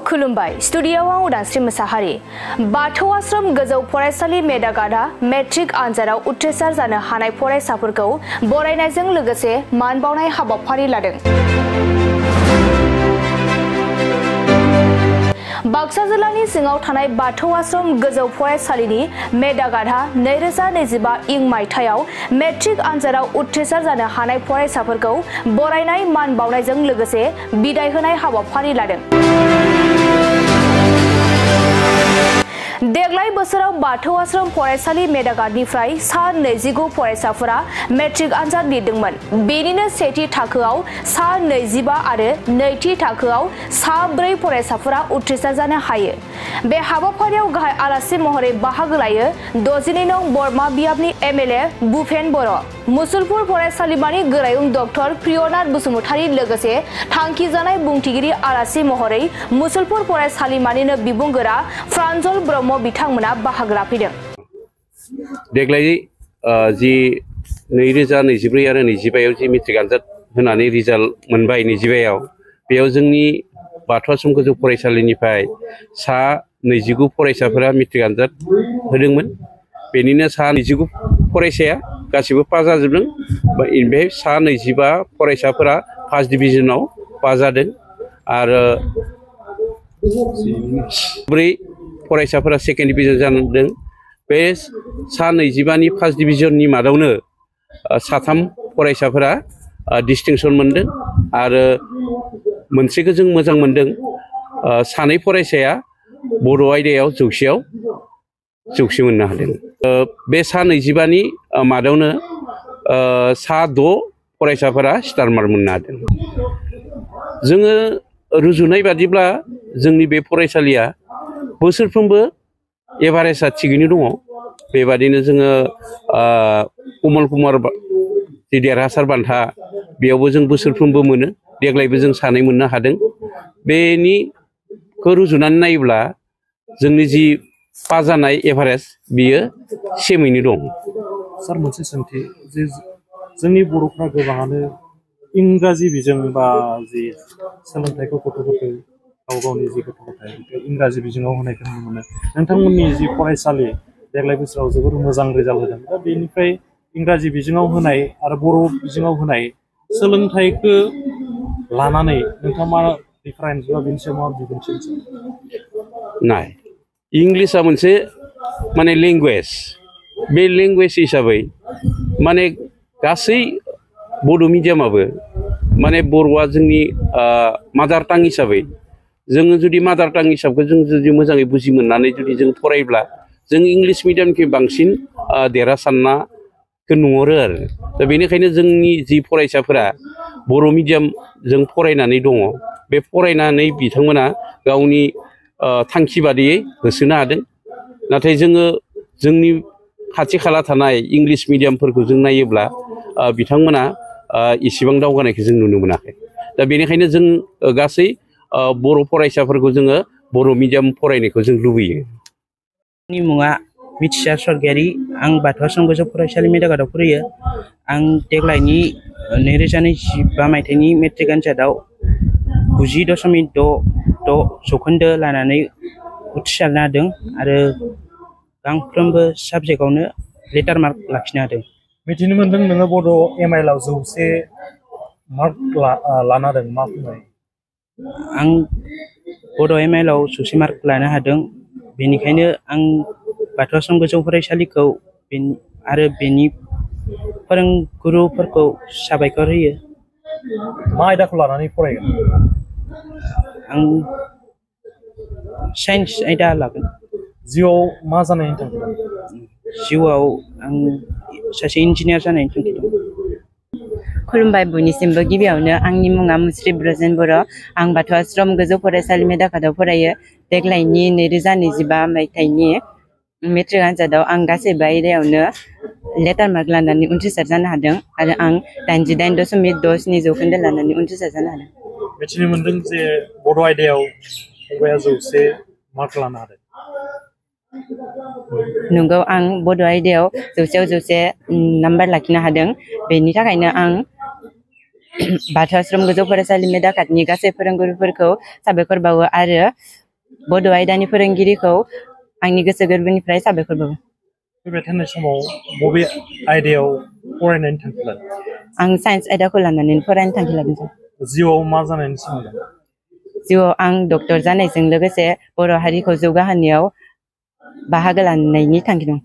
खुलुमबाय स्टुडियोआव उदांस्रि मोसाहारि बाथौ आश्रम गोजौ फरायसालि मेदागादा मेट्रिक आनजादाव उथ्रिसार जानो हानाय फरायसाफोरखौ बरायनायजों लोगोसे मान बावनाय हाबाफारि लादों। बाक्सा जिल्लानि सिङाव थानाय बाथौ आश्रम गोजौ फरायसालिनि मेदागादा 2025 इं मायथाइयाव मेट्रिक आनजादाव उथ्रिसार जानो हानाय फरायसाफोरखौ बरायनाय मान बावनायजों लोगोसे बिदाय होनाय हाबाफारि लादों। देग्लाय बोसोराव बाथौ आश्रम फरायसालि मेदागादनिफ्राय सा 29 फरायसाफोरा मेट्रिक आनजाद लिरदोंमोन। बेनिनो सेथि थाखोआव सा 25 आरो नैथि थाखोआव सा 4 फरायसाफोरा उथ्रिसार जानो हायो। बे हाबाफारियाव गाहाय आलासि महरै बाहागो लायो 62 नं बरमा बियाबनि एमएलए भुपेन बर', मुसलपुर फरायसालिमानि गोरायुं डक्टर प्रियनाथ बसुमतारी लोगोसे थांखि जानाय बुंथिगिरि आलासि महरै मुसलपुर फरायसालिमानिनो बिबुंगोरा फ्रान्जल ब्रह्म बिथांमोना बाहागो लाफैदों। देग्लाय जि 2024 आरो 25 जि मेट्रिक आनजाद होनानै रिजाल्ट मोनबाय 25आव बेयाव जोंनि बाथौ आश्रम गोजौ फरायसालिनिफ्राय सा 29 फरायसाफोरा मेट्रिक आनजाद होदोंमोन। बेनिनो सा 29 फरायसाया गासिबो पास जाजोबदों। बेनिफ्राय सा 25 फरायसाफोरा फार्स्ट डिभिजनाव पास जादों आरो 4 फरायसाफोरा सेकेन्ड डिभिजन जादों। बे सा 25नि फार्स्ट डिभिजननि मादावनो 3 फरायसाफोरा डिस्टिंसन मोनदों आरो मोनसेखौ जों मोजां मोनदों। 2 फरायसाया बर' आयदायाव जौसे मोननो हादों। बे सा 25नि मादावनो सा 6 फरायसाफोरा स्टार मार्क मोननो हादों। जोङो रुजुनाय बादिब्ला जोंनि बे फरायसालिया बोसोरफ्रोमबो एभारेजआ थिगैनो दङ। बेबादिनो जोङो कमल कुमार जि देरहासार बान्था बेयावबो जों बोसोरफ्रोमबो मोनो। देग्लायबो जों 2 मोननो हादों। बेनिखौ रुजुनानै नायोब्ला जोंनि जि पास जानाय एभारेज बियो सेमैनो दं। सार मोनसे सोंथि जे जोंनि बर'फ्रा गोबाङानो इंराजि बिजों बा जि सोलोंथाइखौ गथ'फोरखौ गावनि जि गथ' गथाय इंराजि बिजोङाव होनायखौ नुनो मोनो। नोंथांमोननि जि फरायसालि देग्लाय बोसोराव जोबोर मोजां रिजाल्ट होदों। दा बेनिफ्राय इंराजि बिजोङाव होनाय आरो बर' बिजोङाव होनाय सोलोंथाइखौ लानानै नोंथाङा मा डिफारेन्स बा बेनि सायाव मा बिबुंथि नाय इंलिशआ मोनसे माने लेंगुवेज। बे लेंगुवेज हिसाबै माने गासै बड' मिडियामाबो माने बर'आ जोंनि मादार टां हिसाबै जोङो जुदि मादार टां हिसाबखौ जों जुदि मोजाङै बुजि मोननानै जुदि जों फरायब्ला जों इंलिश मिडियामनिख्रुइ बांसिन देरहासारनायखौ नुहरो आरो। दा बेनिखायनो जोंनि जि फरायसाफोरा बर' मिडियामजों फरायनानै दङ बे फरायनानै बिथांमोना गावनि थांखि बादियै होसोनो हादों। नाथाय जोङो जोंनि खाथि खाला थानाय इंलिश मिडियामफोरखौ जों नायोब्ला बिथांमोना इसेबां दावगानायखौ जों नुनो मोनाखै। दा बेनिखायनो जों गासै बर' फरायसाफोरखौ जोङो बर' मिडियाम फरायनायखौ जों लुबैयो। आंनि मुङा मिथिसार सरगियारि। आं बाथौ आश्रम गोजौ फरायसालि मेदागादाव फरायो। आं देग्लायनि 2025 मायथाइनि मेट्रिक आनजादाव 90.66 जौखोन्दो लानानै उथ्रिसारनो हादों आरो गांफ्रोमबो साबजेक्टआवनो लेटार मार्क लाखिनो हादों। मिथिनो मोन्दों नोङो बड' एमआइएलआव 100 मार्क लानो हादों। मा बुंनाय? आं बड' एमआइएलआव 100 मार्क लानो हादों। बेनिखायनो आं बाथौ आश्रम गोजौ फरायसालिखौ आरो बेनि फोरोंगुरुफोरखौ साबायखर होयो। मा आयदाखौ लानानै फरायगोन? आं साइन्स आयदा लागोन। जिउआव मा जानायनि थांखि दं? जिउआव आं सासे इन्जिनियार जानायनि थांखि दं। खुलुमबाय बयनिसिमबो। गिबियावनो आंनि मुङा मुस्रि ब्रजेन बर'। आं बाथौ आश्रम गोजौ फरायसालि मेदागादाव फरायो। देग्लायनि 2025 मायथाइनि मेट्रिक आनजादाव आं गासैबो आयदायावनो लेटार मार्क लानानै उथ्रिसार जानो हादों आरो आं 88.67 जौखोन्दो लानानै उथ्रिसार जानो हादों। मिथिनो मोन्दों जे बड' आयदायाव फंबाया 100 मार्क लानो हादों। नंगौ, आं बड' आयदायाव 100 नाम्बार लाखिनो हादों। बेनि थाखायनो आं बाथौ आश्रम गोजौ फरायसालि मेदाकादनि गासै फोरोंगुरुफोरखौ साबायखर बावो आरो बड' आयदानि फोरोंगिरिखौ आंनि गोसो गोरबोनिफ्राय साबायखर बावो। फैबाय थानाय समाव बबे आयदायाव फरायनायनि थांखि लादों? आं साइन्स आयदाखौ लानानै फरायनो थांखि लादों। जिउआव मा जानायनि सिमां दं? जिउआव आं डक्टर जानायजों लोगोसे बर' हारिखौ जौगाहोनायाव बाहागो लानायनि थांखि दं।